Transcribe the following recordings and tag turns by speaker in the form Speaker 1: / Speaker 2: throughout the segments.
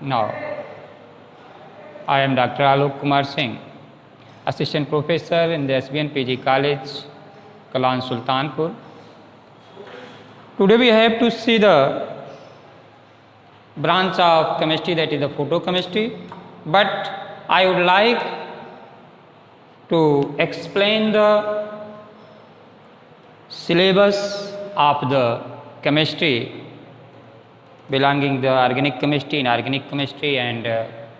Speaker 1: Now, I am Dr. Alok Kumar Singh, Assistant Professor in the SBN PG College, Kalan Sultanpur. Today we have to see the branch of chemistry, that is the photochemistry, but I would like to explain the syllabus of the chemistry belonging the organic chemistry, inorganic chemistry, and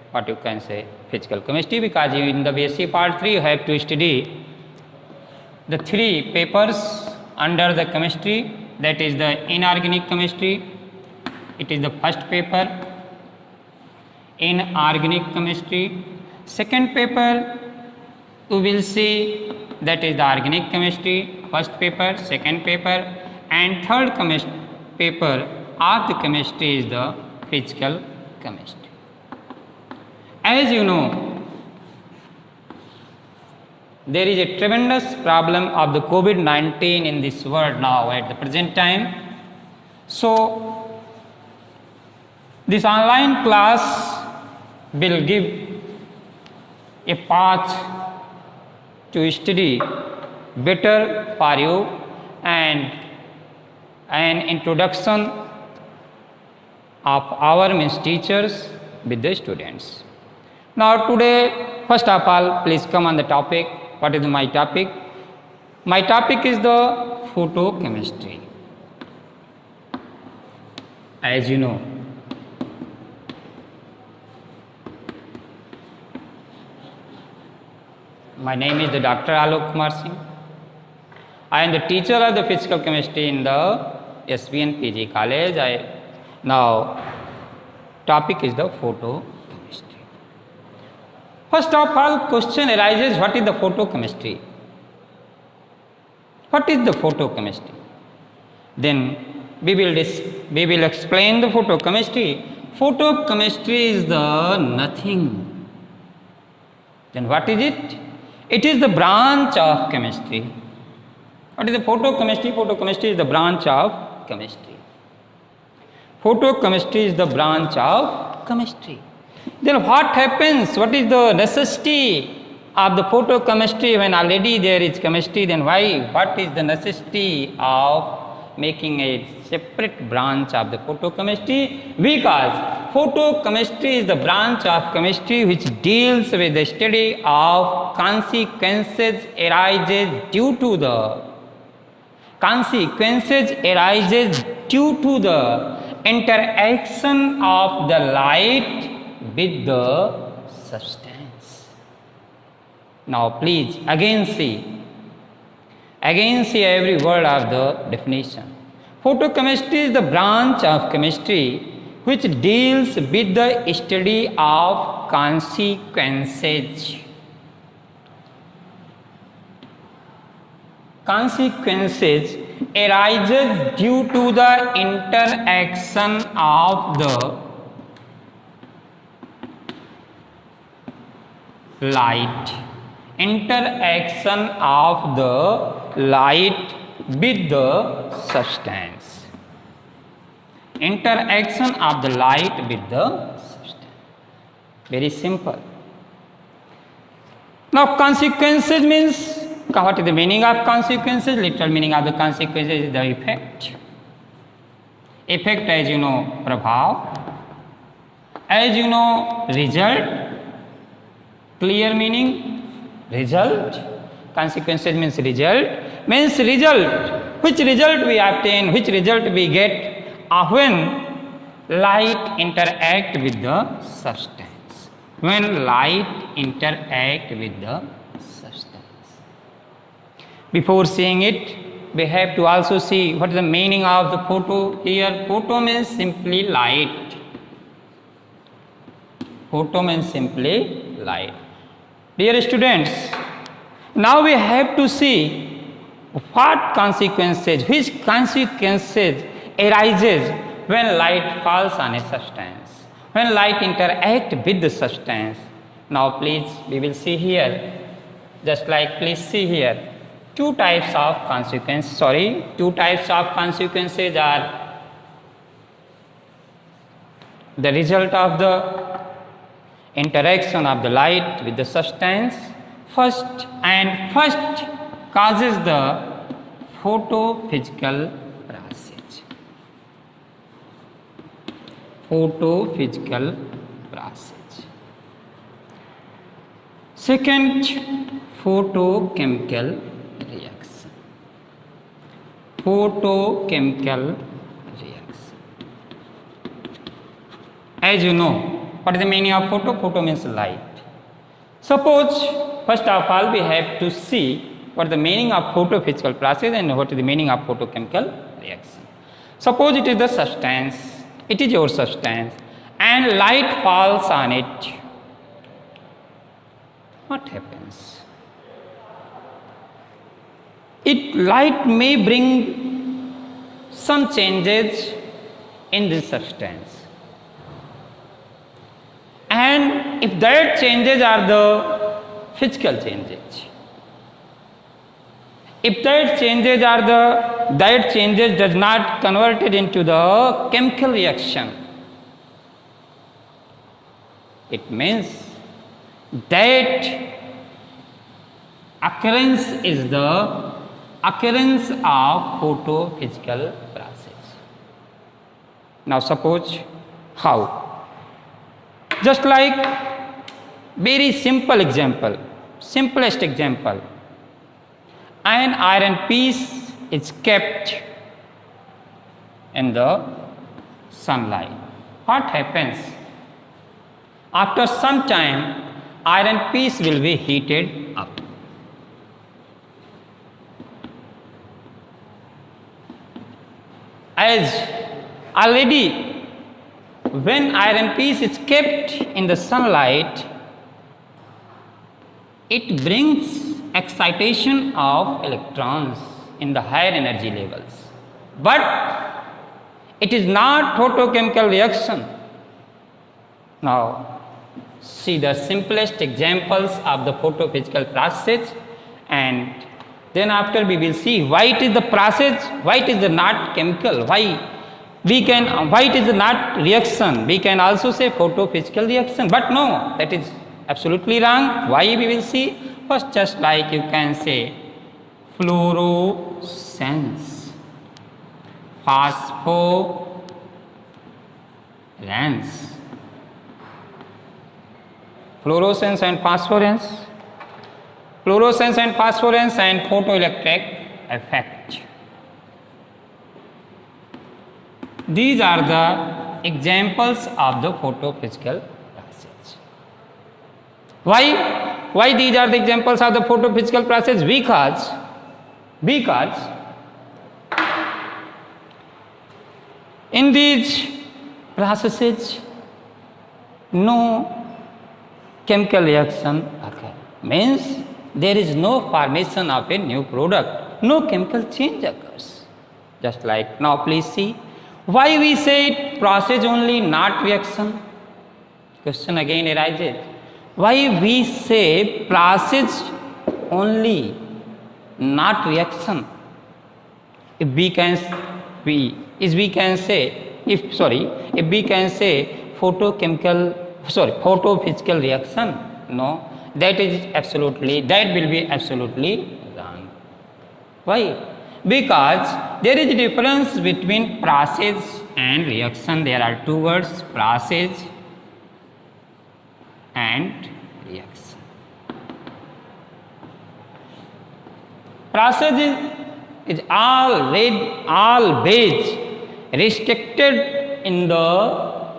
Speaker 1: what you can say physical chemistry, because in the BSc part 3 you have to study the 3 papers under the chemistry, that is the inorganic chemistry, it is the first paper, inorganic chemistry, second paper you will see, that is the organic chemistry, first paper, second paper, and third paper of the chemistry is the physical chemistry. As you know, there is a tremendous problem of the COVID-19 in this world now at the present time. So, this online class will give a path to study better for you and an introduction of our means teachers with the students. Now today, first of all, please come on the topic. What is my topic? My topic is the photochemistry. As you know, my name is the Dr. Alok Kumar Singh. I am the teacher of the physical chemistry in the SBN PG College. Now, topic is the photochemistry. First of all, question arises, what is the photochemistry? What is the photochemistry? Then we will explain the photochemistry. Photochemistry is the nothing. Then what is it? It is the branch of chemistry. What is the photochemistry? Photochemistry is the branch of chemistry. Photochemistry is the branch of chemistry. Then what happens? What is the necessity of the photochemistry when already there is chemistry? Then why? What is the necessity of making a separate branch of the photochemistry? Because photochemistry is the branch of chemistry which deals with the study of consequences arises due to the interaction of the light with the substance. Now please again see every word of the definition. Photochemistry is the branch of chemistry which deals with the study of consequences. Consequences arises due to the interaction of the light with the substance. Interaction of the light with the substance. Very simple. Now consequences means, what is the meaning of consequences? Literal meaning of the consequences is the effect. Effect, as you know, prabhav. As you know, result. Clear meaning, result. Consequences means result. Means result. Which result we obtain? Which result we get when light interact with the substance? When light interact with the substance. Before seeing it, we have to also see what is the meaning of the photo here. Photo means simply light. Photo means simply light. Dear students, now we have to see what consequences, which consequences arises when light falls on a substance, when light interact with the substance. Now please, we will see here, just like please see here, two types of consequences are the result of the interaction of the light with the substance first causes the photophysical process. Photophysical process. Second, photochemical reaction. Photochemical reaction. As you know, what is the meaning of photo? Photo means light. Suppose, first of all, we have to see what is the meaning of photophysical process and what is the meaning of photochemical reaction. Suppose it is the substance, it is your substance, and light falls on it. What happens? Light may bring some changes in this substance. And if that changes are the physical changes, if that changes does not convert it into the chemical reaction, it means that occurrence is the occurrence of photophysical process. Now suppose how? Just like very simple example, simplest example, an iron piece is kept in the sunlight. What happens? After some time, iron piece will be heated up. As already when iron piece is kept in the sunlight, it brings excitation of electrons in the higher energy levels. But it is not photochemical reaction. Now, see the simplest examples of the photophysical process, and then after we will see why it is the process, why it is not chemical, why it is not reaction. We can also say photophysical reaction, but no, that is absolutely wrong. Why we will see? First, just like you can say fluorescence, phosphorence, fluorescence and phosphorence, and photoelectric effect. These are the examples of the photophysical process. Why these are the examples of the photophysical process? Because in these processes no chemical reaction occurs. Means there is no formation of a new product, no chemical change occurs. Just like now, please see. Why we say process only, not reaction? Question again arises. Why we say process only, not reaction? If we can say photophysical reaction, no, that will be absolutely wrong. Why? Because there is a difference between process and reaction. There are two words, process and reaction. Process is always restricted in the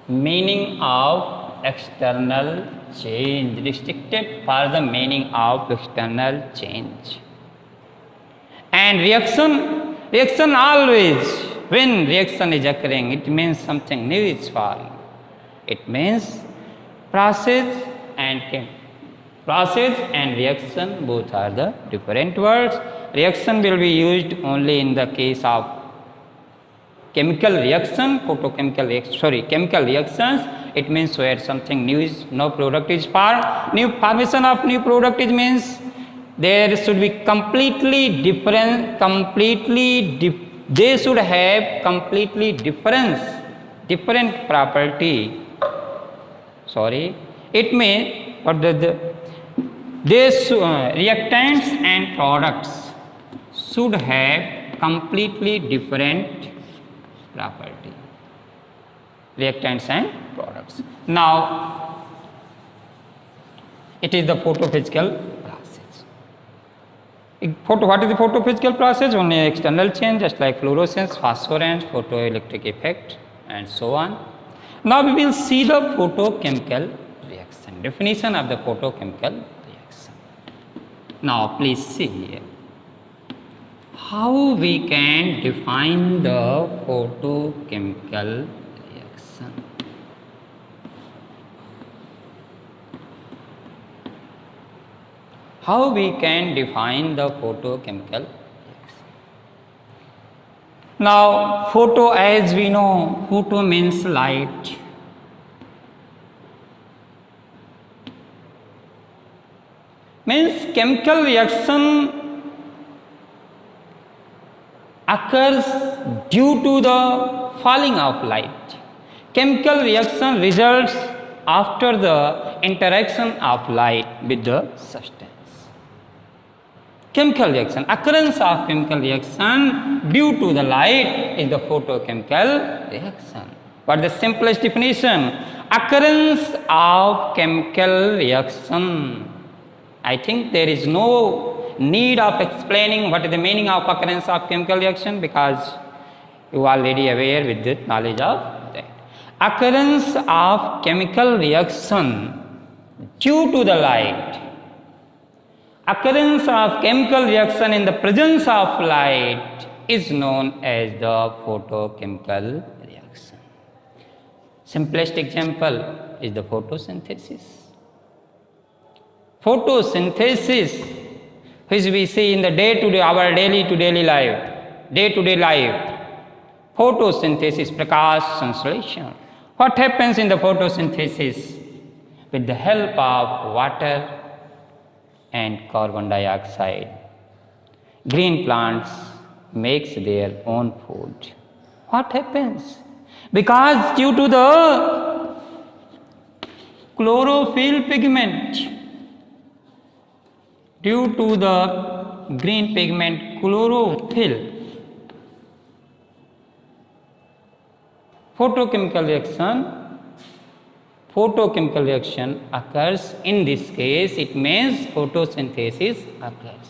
Speaker 1: meaning of external change, restricted for the meaning of external change. And reaction always, when reaction is occurring, it means something new is formed. It means process and reaction both are the different words. Reaction will be used only in the case of chemical reaction, chemical reactions. It means where something new is, no product is formed. New formation of new product, it means there should be they should have completely difference different property, sorry, it may, what these reactants and products should have completely different property. Reactants and products. Now, it is the photophysical process. What is the photophysical process? Only external change, just like fluorescence, phosphorence, photoelectric effect, and so on. Now we will see the photochemical reaction. Definition of the photochemical reaction. Now please see here. How we can define the photochemical reaction? How we can define the photochemical reaction? Now, photo, as we know, photo means light. Means chemical reaction occurs due to the falling of light. Chemical reaction results after the interaction of light with the substance. Chemical reaction, occurrence of chemical reaction due to the light is the photochemical reaction. What is the simplest definition? Occurrence of chemical reaction. I think there is no need of explaining what is the meaning of occurrence of chemical reaction, because you are already aware with the knowledge of that. Occurrence of chemical reaction due to the light. Occurrence of chemical reaction in the presence of light is known as the photochemical reaction. Simplest example is the photosynthesis. Photosynthesis, which we see in the day-to-day, our day-to-day life. Photosynthesis, Prakash Sansleshon. What happens in the photosynthesis? With the help of water and carbon dioxide, green plants makes their own food. What happens? Because due to the chlorophyll pigment, due to the green pigment chlorophyll, photochemical reaction occurs. In this case, it means photosynthesis occurs.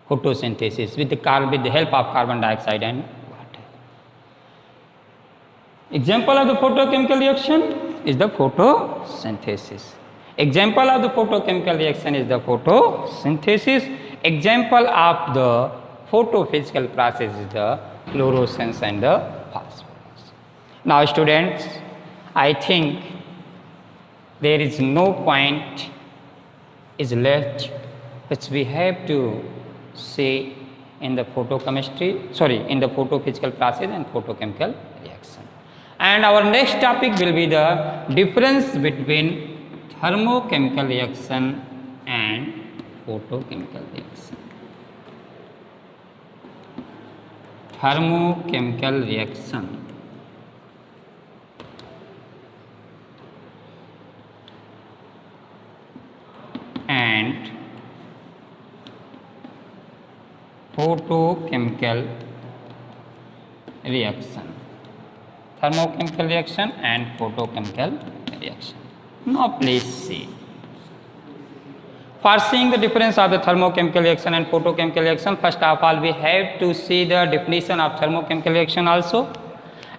Speaker 1: Photosynthesis with the help of carbon dioxide and water. Example of the photochemical reaction is the photosynthesis. Example of the photochemical reaction is the photosynthesis. Example of the photophysical process is the fluorescence and the phosphorus. Now students, I think there is no point is left which we have to say in the in the photophysical process and photochemical reaction. And our next topic will be the difference between thermochemical reaction and photochemical reaction. Thermochemical reaction and photochemical reaction. Thermochemical reaction and photochemical reaction. Now please see. For seeing the difference of the thermochemical reaction and photochemical reaction, first of all we have to see the definition of thermochemical reaction also.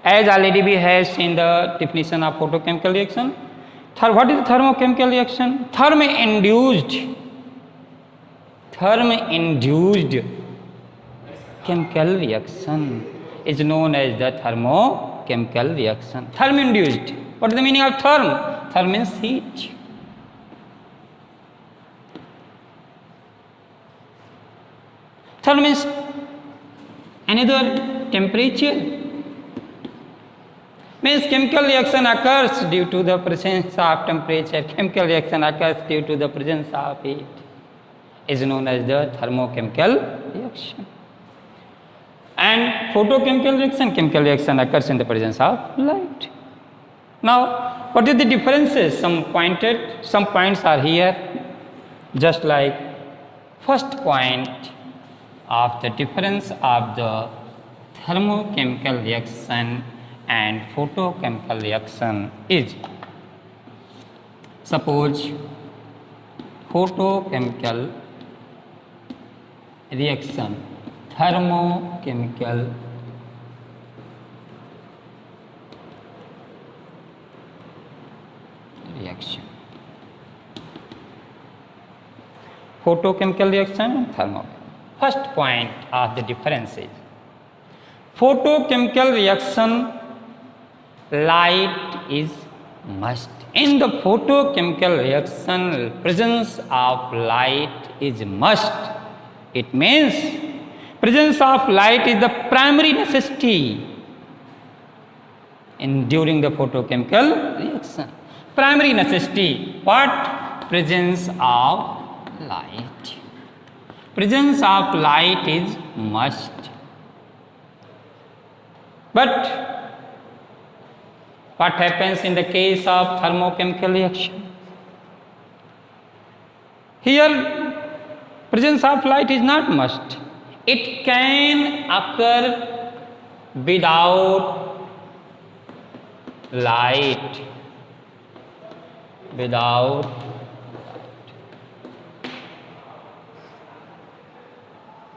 Speaker 1: As already we have seen the definition of photochemical reaction. What is thermochemical reaction? Therm-induced chemical reaction is known as the thermochemical reaction. Therm-induced. What is the meaning of therm? Therm means heat. Therm means another temperature. Means chemical reaction occurs due to the presence of temperature. Chemical reaction occurs due to the presence of heat. Is known as the thermochemical reaction. And chemical reaction occurs in the presence of light. Now, what are the differences? Some points are here, just like first point of the difference of the thermochemical reaction and photochemical reaction is, suppose photochemical reaction, thermochemical reaction, photochemical reaction and thermochemical. First point of the difference is, photochemical reaction, light is must. In the photochemical reaction, presence of light is must. It means presence of light is the primary necessity during the photochemical reaction. Primary necessity, what? Presence of light. Presence of light is must. But what happens in the case of thermochemical reaction? Here, presence of light is not must. It can occur without light. Without light.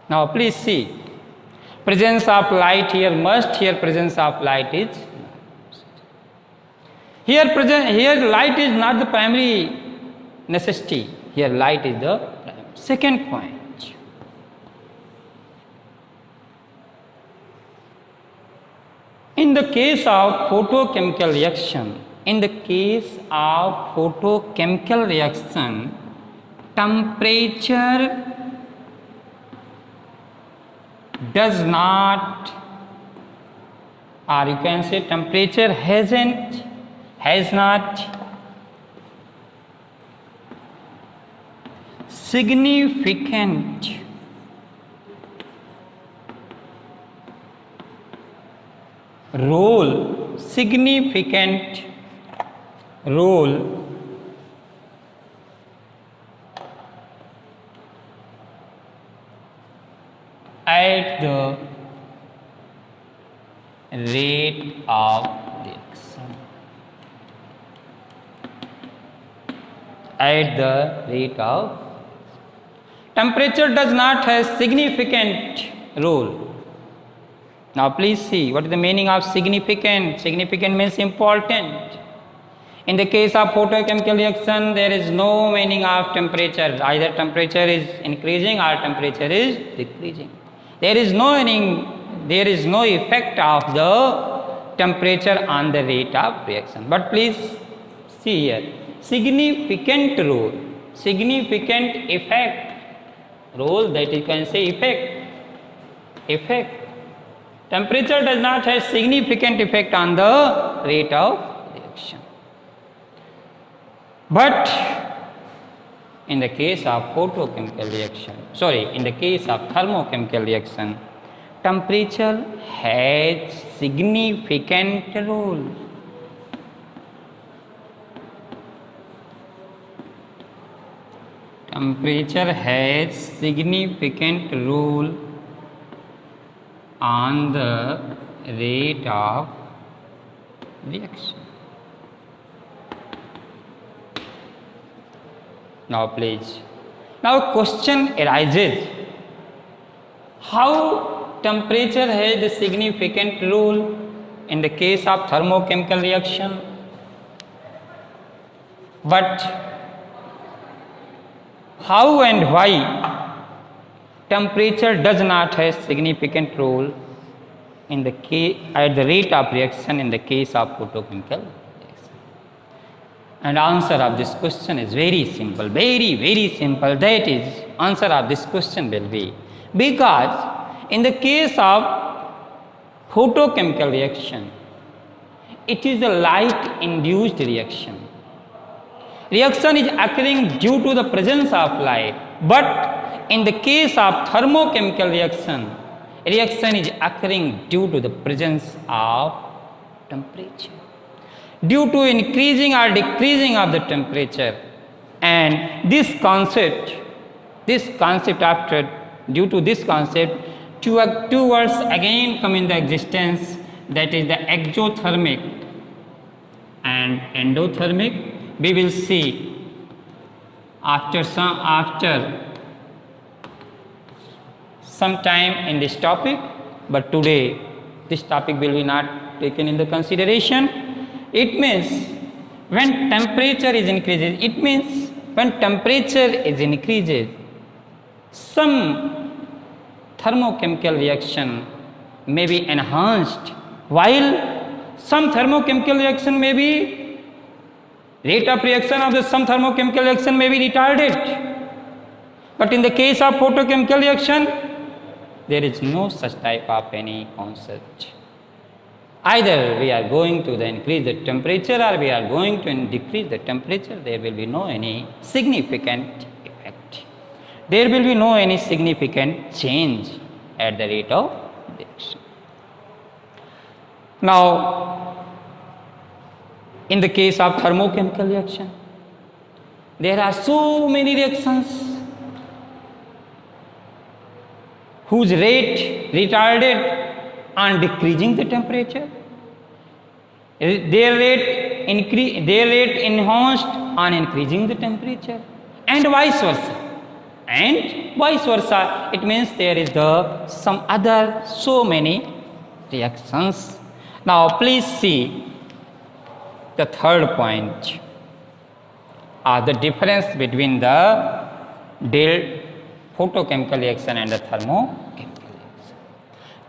Speaker 1: Now, please see. Presence of light here must. Here, presence of light is must. Here light is not the primary necessity. Here, light is the primary. Second point. In the case of photochemical reaction, temperature does not, or you can say temperature has not significant role at the rate of reaction. At the rate of temperature does not have significant role. Now please see what is the meaning of significant. Significant means important. In the case of photochemical reaction, there is no meaning of temperature. Either temperature is increasing or temperature is decreasing. There is no effect of the temperature on the rate of reaction. But please see here, significant role, significant effect, role, that you can say effect. Temperature does not have significant effect on the rate of reaction. But in the case of photochemical reaction, in the case of thermochemical reaction, temperature has significant role. Temperature has significant role on the rate of reaction. Now please. Now question arises. How temperature has a significant role in the case of thermochemical reaction, but how and why temperature does not have significant role in the at the rate of reaction in the case of photochemical reaction? And answer of this question is very simple, very simple. That is, answer of this question will be, because in the case of photochemical reaction, it is a light induced reaction. Reaction is occurring due to the presence of light, but in the case of thermochemical reaction, reaction is occurring due to the presence of temperature, due to increasing or decreasing of the temperature. And this concept after, due to this concept, two words again come in the existence, that is the exothermic and endothermic. We will see after some time in this topic, but today this topic will be not taken into consideration. It means when temperature is increases, it means when temperature is increases, some thermochemical reaction may be enhanced, while some thermochemical reaction may be, rate of reaction of the some thermochemical reaction may be retarded. But in the case of photochemical reaction, there is no such type of any concept. Either we are going to increase the temperature or we are going to decrease the temperature, there will be no any significant effect. There will be no any significant change at the rate of reaction. Now, in the case of thermochemical reaction, there are so many reactions whose rate retarded on decreasing the temperature, their rate enhanced on increasing the temperature, and vice versa. It means there is some other so many reactions. Now please see the third point, the difference between the photochemical reaction and the thermochemical reaction.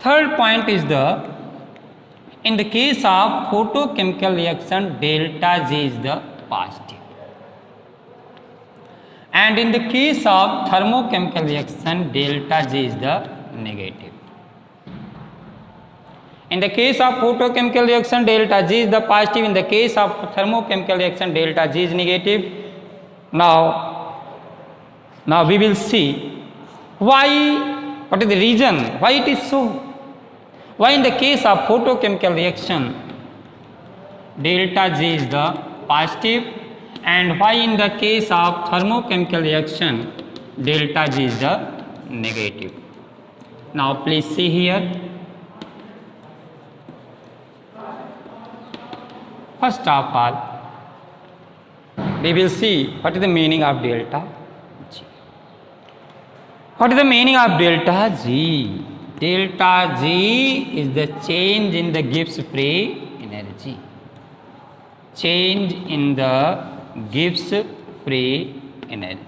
Speaker 1: Third point is in the case of photochemical reaction, delta G is the positive, and in the case of thermochemical reaction, delta G is the negative. In the case of photochemical reaction, delta G is the positive. In the case of thermochemical reaction, delta G is negative. Now we will see why, what is the reason why it is so. Why in the case of photochemical reaction, delta G is the positive, and why in the case of thermochemical reaction, delta G is the negative. Now please see here. First of all, we will see what is the meaning of delta G. What is the meaning of delta G? Delta G is the change in the Gibbs free energy. Change in the Gibbs free energy.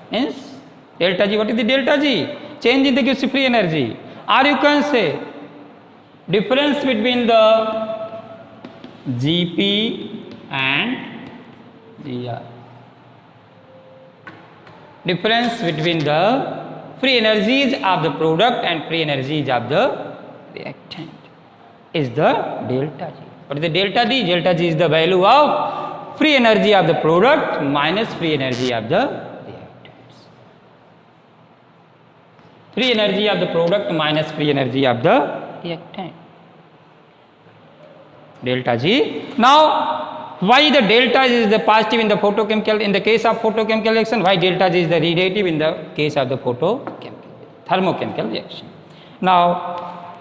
Speaker 1: Hence, delta G, what is the delta G? Change in the Gibbs free energy. Or you can say difference between the Gp and Gr. Difference between the free energies of the product and free energies of the reactant is the delta G. What is the delta G? Delta G is the value of free energy of the product minus free energy of the free energy of the product minus free energy of the reactant. Delta G. Now, why the delta G is the positive in the photochemical, in the case of photochemical reaction? Why delta G is the negative in the case of the thermochemical reaction? Now,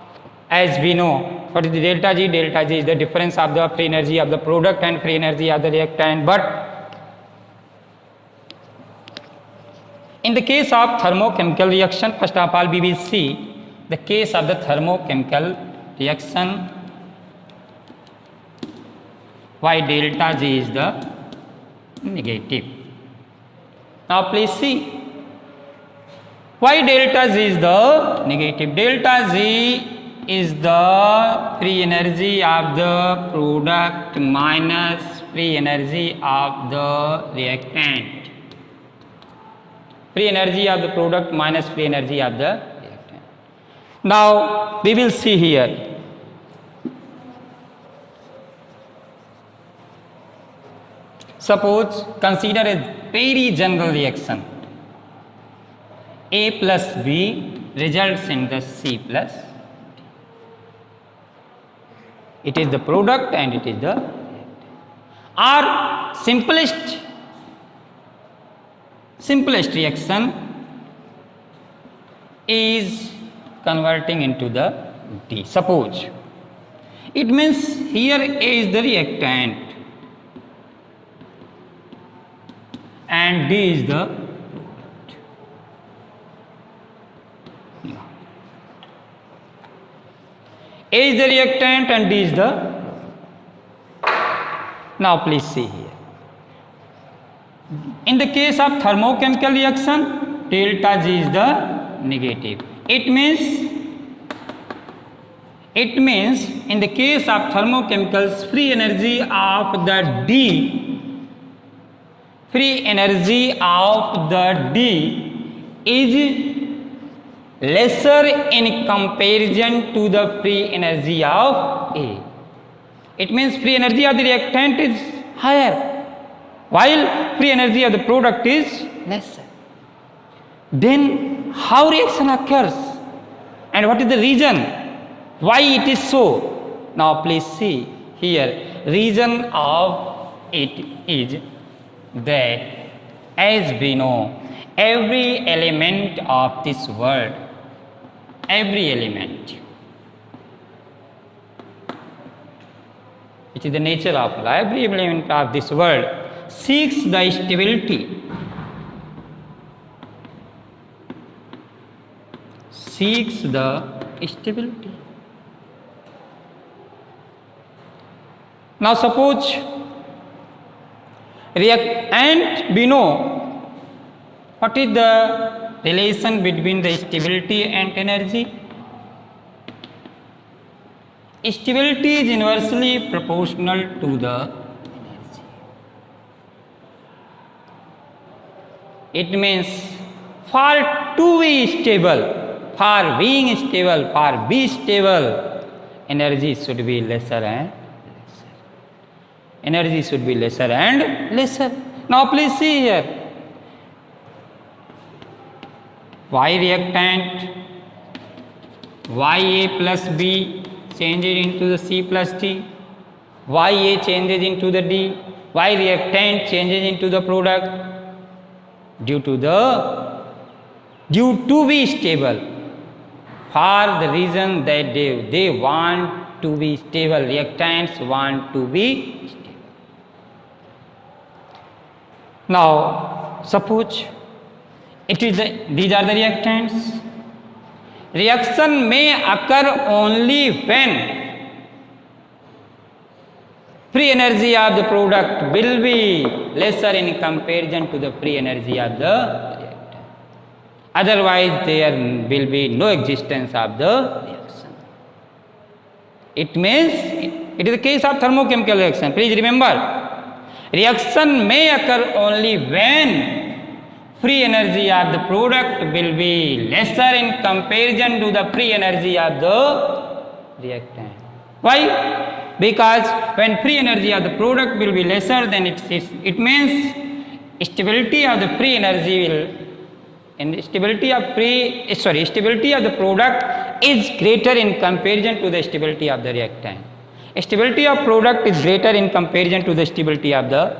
Speaker 1: as we know, what is the delta G? Delta G is the difference of the free energy of the product and free energy of the reactant. But in the case of thermochemical reaction, first of all, we will see the case of the thermochemical reaction, why delta G is the negative. Now please see why delta G is the negative. Delta G is the free energy of the product minus free energy of the reactant. Free energy of the product minus free energy of the reactant. Now we will see here. Suppose consider a very general reaction. A plus B results in the C plus. It is the product and it is the or simplest reaction is converting into the D. Suppose it means here A is the reactant and D is the product. A is the reactant and D is the. Now please see here. In the case of thermochemical reaction, delta G is the negative. It means in the case of thermochemicals, free energy of the D is lesser in comparison to the free energy of A. It means free energy of the reactant is higher, while free energy of the product is lesser. Then how reaction occurs and what is the reason why it is so? Now please see here, reason of it is that as we know, every element of this world, every element, which is the nature of life, every element of this world seeks the stability, Now suppose and we know what is the relation between the stability and energy. Stability is inversely proportional to the energy. It means for to be stable, for being stable, for be stable, energy should be lesser and lesser. Energy should be lesser and lesser. Now please see here. Y reactant, Ya plus B changes into the C plus D, Ya changes into the D, Y reactant changes into the product due to be stable, for the reason that they want to be stable, reactants want to be stable. Now suppose these are the reactants. Reaction may occur only when free energy of the product will be lesser in comparison to the free energy of the reactant. Otherwise, there will be no existence of the reaction. It means it is the case of thermochemical reaction. Please remember, reaction may occur only when free energy of the product will be lesser in comparison to the free energy of the reactant. Why? Because when free energy of the product will be lesser, then it means stability of the free energy will, and stability of the product is greater in comparison to the stability of the reactant. Stability of product is greater in comparison to the stability of the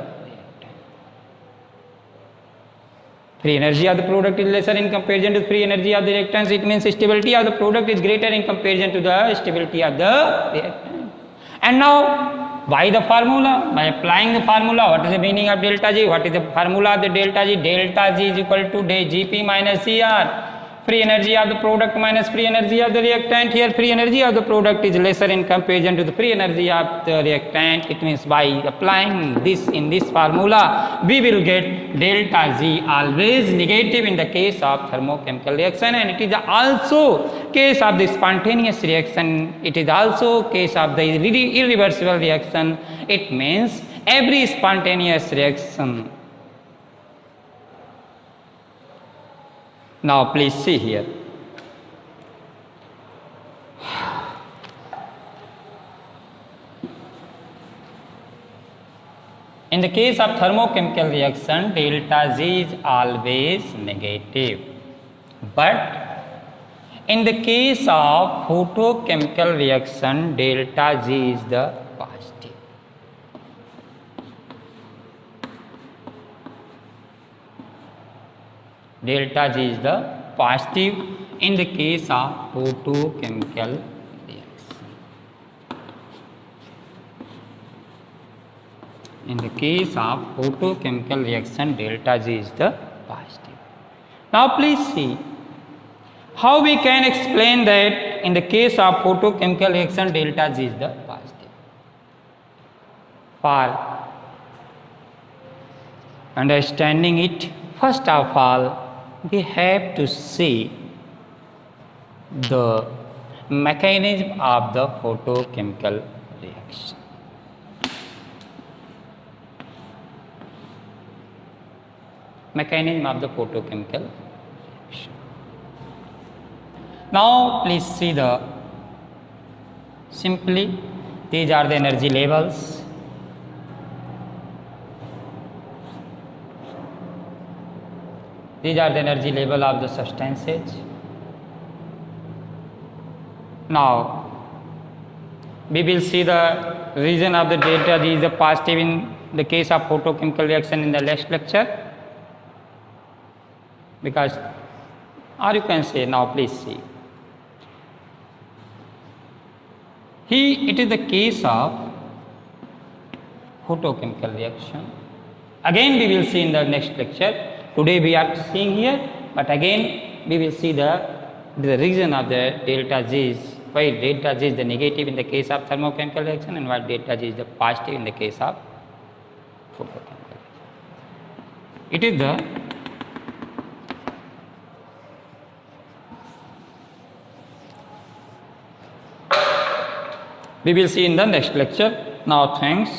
Speaker 1: free energy of the product is lesser in comparison to the free energy of the reactants. It means stability of the product is greater in comparison to the stability of the reactant. And now, by the formula, by applying the formula, what is the meaning of delta G? What is the formula of the delta G? Delta G is equal to Gp minus Cr. Free energy of the product minus free energy of the reactant. Here free energy of the product is lesser in comparison to the free energy of the reactant. It means by applying this in this formula, we will get delta G always negative in the case of thermochemical reaction, and it is also case of the spontaneous reaction. It is also case of the irreversible reaction. It means every spontaneous reaction. Now please see here. In the case of thermochemical reaction, delta G is always negative. But in the case of photochemical reaction, delta G is the positive. Delta G is the positive in the case of photochemical reaction. In the case of photochemical reaction, delta G is the positive. Now please see how we can explain that in the case of photochemical reaction, delta G is the positive. For understanding it, first of all, we have to see the mechanism of the photochemical reaction. Mechanism of the photochemical reaction. Now please see the simply these are the energy levels. These are the energy level of the substances. Now we will see the reason of the delta G is the positive in the case of photochemical reaction in the next lecture. Because, or you can say now please see. Here it is the case of photochemical reaction. Again we will see in the next lecture. Today we are seeing here, but again we will see the reason of the delta G is why delta G is the negative in the case of thermochemical reaction and why delta G is the positive in the case of photochemical reaction. It is the we will see in the next lecture. Now thanks.